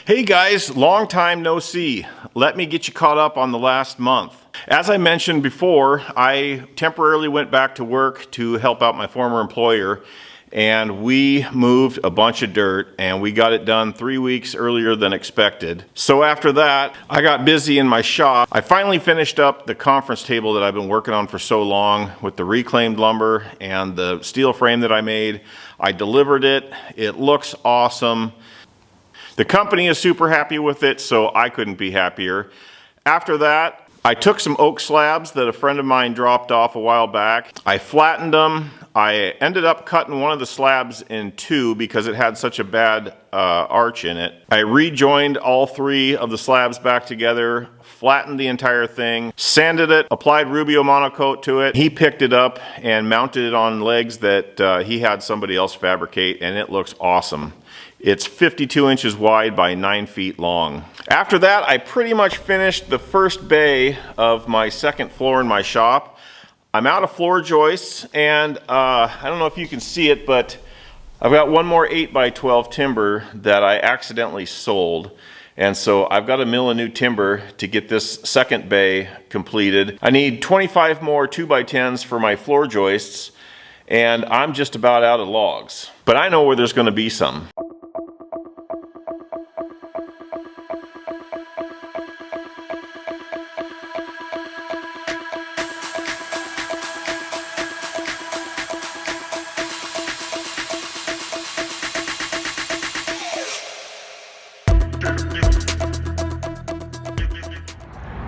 Hey guys, long time no see. Let me get you caught up on the last month. As I mentioned before, I temporarily went back to work to help out my former employer, and we moved a bunch of dirt and we got it done 3 weeks earlier than expected. So after that, I got busy in my shop. I finally finished up the conference table that I've been working on for so long with the reclaimed lumber and the steel frame that I made. I delivered it. It looks awesome. The company is super happy with it, so I couldn't be happier. After that, I took some oak slabs that a friend of mine dropped off a while back. I flattened them. I ended up cutting one of the slabs in two because it had such a bad arch in it. I rejoined all three of the slabs back together, flattened the entire thing, sanded it, applied Rubio monocoat to it. He picked it up and mounted it on legs that he had somebody else fabricate, and it looks awesome. It's 52 inches wide by 9 feet long. After that, I pretty much finished the first bay of my second floor in my shop. I'm out of floor joists, and I don't know if you can see it, but I've got one more 8x12 timber that I accidentally sold. And so I've got to mill a new timber to get this second bay completed. I need 25 more 2x10s for my floor joists, and I'm just about out of logs. But I know where there's going to be some.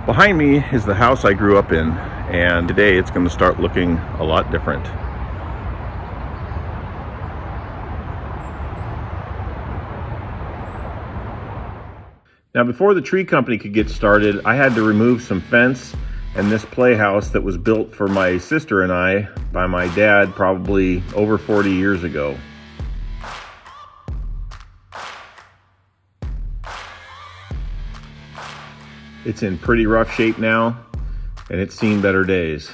Behind me is the house I grew up in, and today it's going to start looking a lot different. Now, before the tree company could get started, I had to remove some fence and this playhouse that was built for my sister and I by my dad probably over 40 years ago. It's in pretty rough shape now, and it's seen better days.